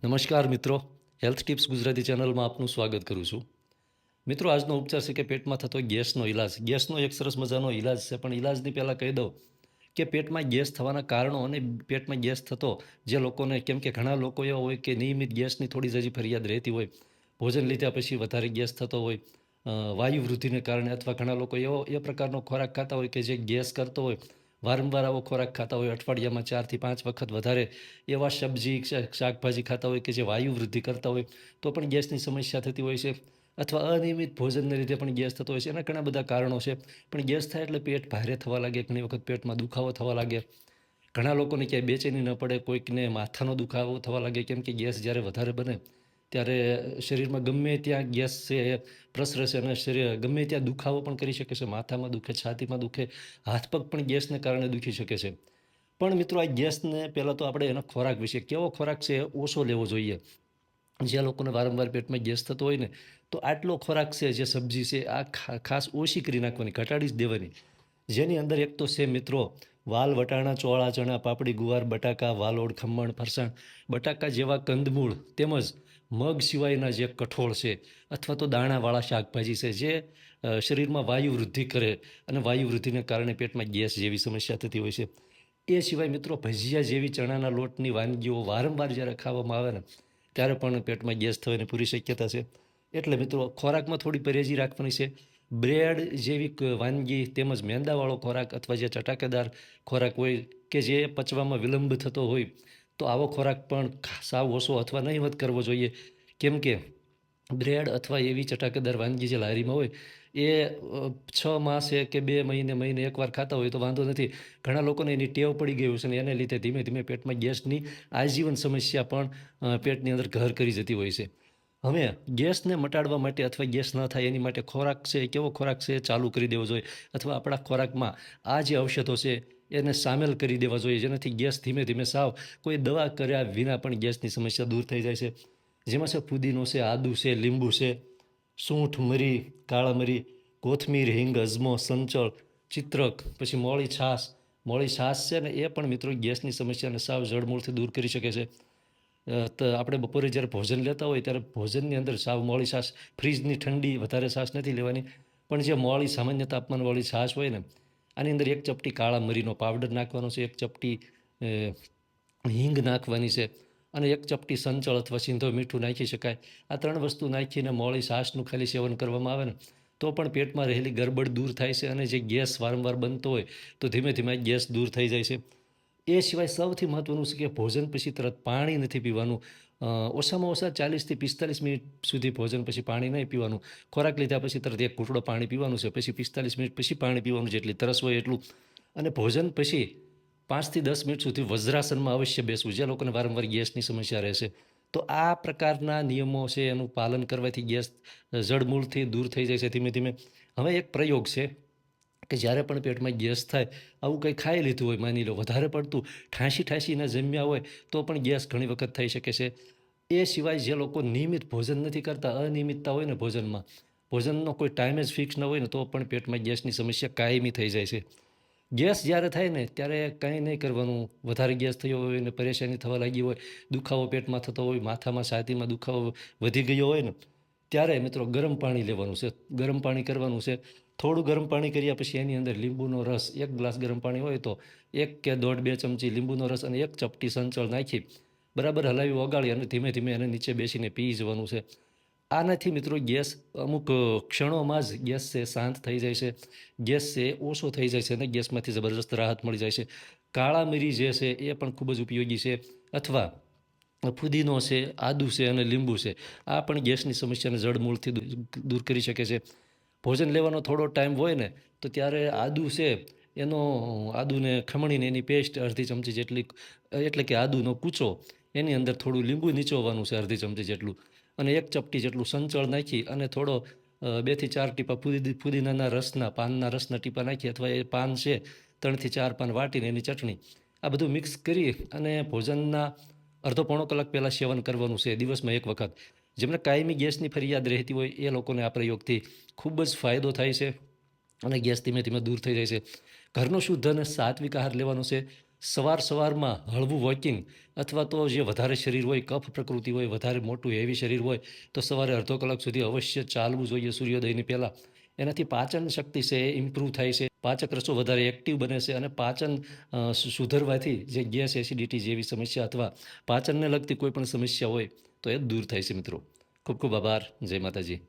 નમસ્કાર મિત્રો, health tips Gujarati ચેનલમાં આપનું સ્વાગત કરું છું. મિત્રો, આજનો ઉપચાર છે કે પેટમાં થતો ગેસનો ઈલાજ. ગેસનો એક સરસ મજાનો ઈલાજ છે, પણ ઈલાજની પહેલાં કહી દઉં કે પેટમાં ગેસ થવાના કારણો અને પેટમાં ગેસ થતો જે લોકોને, કેમ કે ઘણા લોકો એવા હોય કે નિયમિત ગેસની થોડી જ હજી ફરિયાદ રહેતી હોય, ભોજન લીધા પછી વધારે ગેસ થતો હોય, વાયુ વૃદ્ધિને કારણે, અથવા ઘણા લોકો એ પ્રકારનો ખોરાક ખાતા હોય કે જે ગેસ કરતો હોય, વારંવાર આવો ખોરાક ખાતા હોય, અઠવાડિયામાં 4 થી 5 વખત વધારે એવા સબ્જી શાકભાજી ખાતા હોય કે જે વાયુ વૃદ્ધિ કરતા હોય, તો પણ ગેસની સમસ્યા થતી હોય છે. અથવા અનિયમિત ભોજનને લીધે પણ ગેસ થતો હોય છે. એના ઘણા બધા કારણો છે. પણ ગેસ થાય એટલે પેટ ભારે થવા લાગે, ઘણી વખત પેટમાં દુખાવો થવા લાગે, ઘણા લોકોને ક્યાંય બેચેની ન પડે, કોઈકને માથાનો દુખાવો થવા લાગે, કેમ કે ગેસ જ્યારે વધારે બને ત્યારે શરીરમાં ગમે ત્યાં ગેસ છે એ પ્રસરે છે, અને શરીર ગમે ત્યાં દુખાવો પણ કરી શકે છે. માથામાં દુખે, છાતીમાં દુખે, હાથ પગ પણ ગેસને કારણે દુખી શકે છે. પણ મિત્રો, આ ગેસને પહેલાં તો આપણે એનો ખોરાક વિશે, કેવો ખોરાક છે એ ઓછો લેવો જોઈએ. જે લોકોને વારંવાર પેટમાં ગેસ થતો હોય ને, તો આટલો ખોરાક છે, જે સબ્જી છે, આ ખાસ ઓછી કરી નાખવાની, ઘટાડી જ દેવાની. જેની અંદર એક તો છે મિત્રો, વાલ, વટાણા, ચોળા, ચણા, પાપડી, ગુવાર, બટાકા, વાલોડ, ખમણ, ફરસાણ, બટાકા જેવા કંદમૂળ, તેમજ મગ સિવાયના જે કઠોળ છે, અથવા તો દાણાવાળા શાકભાજી છે, જે શરીરમાં વાયુ વૃદ્ધિ કરે અને વાયુ વૃદ્ધિને કારણે પેટમાં ગેસ જેવી સમસ્યા થતી હોય છે. એ સિવાય મિત્રો, ભજીયા જેવી ચણાના લોટની વાનગીઓ વારંવાર જ્યારે ખાવામાં આવે ને, ત્યારે પણ પેટમાં ગેસ થવાની પૂરી શક્યતા છે. એટલે મિત્રો, ખોરાકમાં થોડી પરેજી રાખવાની છે. બ્રેડ જેવી વાનગી, તેમજ મેંદાવાળો ખોરાક અથવા જે ચટાકેદાર ખોરાક હોય કે જે પચવામાં વિલંબ થતો હોય, તો આવો ખોરાક પણ સાવ ઓછો અથવા નહીવત કરવો જોઈએ. કેમ કે બ્રેડ અથવા એવી ચટાકેદાર વાનગી જે લારીમાં હોય એ 6 માસે કે 2 મહિને એકવાર ખાતા હોય તો વાંધો નથી. ઘણા લોકોને એની ટેવ પડી ગઈ છે, અને એને લીધે ધીમે ધીમે પેટમાં ગેસની આજીવન સમસ્યા પણ પેટની અંદર ઘર કરી જતી હોય છે. હવે ગેસને મટાડવા માટે અથવા ગેસ ન થાય એની માટે ખોરાક છે, કેવો ખોરાક છે એ ચાલુ કરી દેવો જોઈએ, અથવા આપણા ખોરાકમાં આ જે ઔષધો છે એને સામેલ કરી દેવા જોઈએ, જેનાથી ગેસ ધીમે ધીમે સાવ કોઈ દવા કર્યા વિના પણ ગેસની સમસ્યા દૂર થઈ જાય છે. જેમાં છે ફુદીનો છે, આદુ છે, લીંબુ છે, સૂંઠ, મરી, કાળા મરી, કોથમીર, હિંગ, અજમો, સંચળ, ચિત્રક, પછી મોળી છાશ છે ને, એ પણ મિત્રો ગેસની સમસ્યાને સાવ જડમૂળથી દૂર કરી શકે છે. તો આપણે બપોરે જ્યારે ભોજન લેતા હોય ત્યારે ભોજનની અંદર સાવ મોળી છાશ, ફ્રીજની ઠંડી વધારે છાશ નથી લેવાની, પણ જે મોળી સામાન્ય તાપમાનવાળી છાશ હોય ને, આની અંદર 1 ચપટી કાળા મરીનો પાવડર નાખવાનો છે, 1 ચપટી હિંગ નાખવાની છે, અને 1 ચપટી સંચળ અથવા સિંધો મીઠું નાખી શકાય. આ 3 વસ્તુ નાખીને મોળી છાશનું ખાલી સેવન કરવામાં આવે ને, તો પણ પેટમાં રહેલી ગરબડ દૂર થાય છે, અને જે ગેસ વારંવાર બનતો હોય તો ધીમે ધીમે ગેસ દૂર થઈ જાય છે. એ સિવાય સૌથી મહત્ત્વનું છે કે ભોજન પછી તરત પાણી નથી પીવાનું. ઓછામાં ઓછા 40 થી 45 મિનિટ સુધી ભોજન પછી પાણી નહીં પીવાનું. ખોરાક લીધા પછી તરત એક ઘૂંટડો પાણી પીવાનું છે, પછી 45 મિનિટ પછી પાણી પીવાનું, જેટલી તરસ હોય એટલું. અને ભોજન પછી 5 થી 10 મિનિટ સુધી વજ્રાસનમાં અવશ્ય બેસવું, જે લોકોને વારંવાર ગેસની સમસ્યા રહેશે. તો આ પ્રકારના નિયમો છે, એનું પાલન કરવાથી ગેસ જડમૂળથી દૂર થઈ જાય છે ધીમે ધીમે. હવે એક પ્રયોગ છે કે જ્યારે પણ પેટમાં ગેસ થાય, આવું કંઈ ખાઈ લીધું હોય, માની લો વધારે પડતું ઠાંસીને જમ્યા હોય, તો પણ ગેસ ઘણી વખત થઈ શકે છે. એ સિવાય જે લોકો નિયમિત ભોજન નથી કરતા, અનિયમિતતા હોય ને ભોજનમાં, ભોજનનો કોઈ ટાઈમ જ ફિક્સ ન હોય ને, તો પણ પેટમાં ગેસની સમસ્યા કાયમી થઈ જાય છે. ગેસ જ્યારે થાય ને ત્યારે કંઈ નહીં કરવાનું. વધારે ગેસ થયો હોય ને પરેશાની થવા લાગી હોય, દુખાવો પેટમાં થતો હોય, માથામાં છાતીમાં દુખાવો વધી ગયો હોય ને, ત્યારે મિત્રો ગરમ પાણી લેવાનું છે, ગરમ પાણી કરવાનું છે. થોડું ગરમ પાણી કર્યા પછી એની અંદર લીંબુનો રસ, 1 ગ્લાસ ગરમ પાણી હોય તો 1 કે દોઢ 2 ચમચી લીંબુનો રસ અને 1 ચપટી સંચળ નાખી બરાબર હલાવી ઓગાળી અને ધીમે ધીમે એને નીચે બેસીને પી જવાનું છે. આનાથી મિત્રો ગેસ અમુક ક્ષણોમાં જ ગેસ છે શાંત થઈ જાય છે, ગેસ છે ઓછો થઈ જાય છે, અને ગેસમાંથી જબરદસ્ત રાહત મળી જાય છે. કાળા મરી જે છે એ પણ ખૂબ જ ઉપયોગી છે. અથવા ફુદીનો છે, આદુ છે અને લીંબુ છે, આ પણ ગેસની સમસ્યાને જડમૂળથી દૂર કરી શકે છે. ભોજન લેવાનો થોડો ટાઈમ હોય ને, તો ત્યારે આદુ છે એનો, આદુને ખમણીને એની પેસ્ટ અડધી ચમચી જેટલી, એટલે કે આદુનો કૂચો, એની અંદર થોડું લીંબુ નીચોવવાનું છે અડધી ચમચી જેટલું, અને 1 ચપટી જેટલું સંચળ નાખી અને થોડો 2 થી 4 ટીપા ફુદીનાના રસના, પાનના રસના ટીપા નાખી, અથવા એ પાન છે 3 થી 4 પાન વાટીને એની ચટણી, આ બધું મિક્સ કરી અને ભોજનના અડધો પોણો કલાક પહેલાં સેવન કરવાનું છે, દિવસમાં 1 વખત. જેમને કાયમી ગેસની ફરિયાદ રહેતી હોય એ લોકોને આ પ્રયોગથી ખૂબ જ ફાયદો થાય છે, અને ગેસ ધીમે ધીમે દૂર થઈ જાય છે. ઘરનો શુદ્ધ અને સાત્વિક આહાર લેવાનો છે. સવારમાં હળવું વોકિંગ અથવા તો જે વધારે શરીર હોય, કફ પ્રકૃતિ હોય, વધારે મોટું હેવી શરીર હોય, તો સવારે અડધો કલાક સુધી અવશ્ય ચાલવું જોઈએ સૂર્યોદયની પહેલાં. એનાથી પાચન શક્તિ છે એ ઇમ્પ્રૂવ થાય છે, પાચક રસો વધારે એક્ટિવ બને છે અને પાચન સુધરવાથી જે ગેસ, એસિડિટી જેવી સમસ્યા અથવા પાચનને લગતી કોઈ પણ સમસ્યા હોય તો એ દૂર થાય છે મિત્રો. ખૂબ ખૂબ આભાર. જય માતાજી.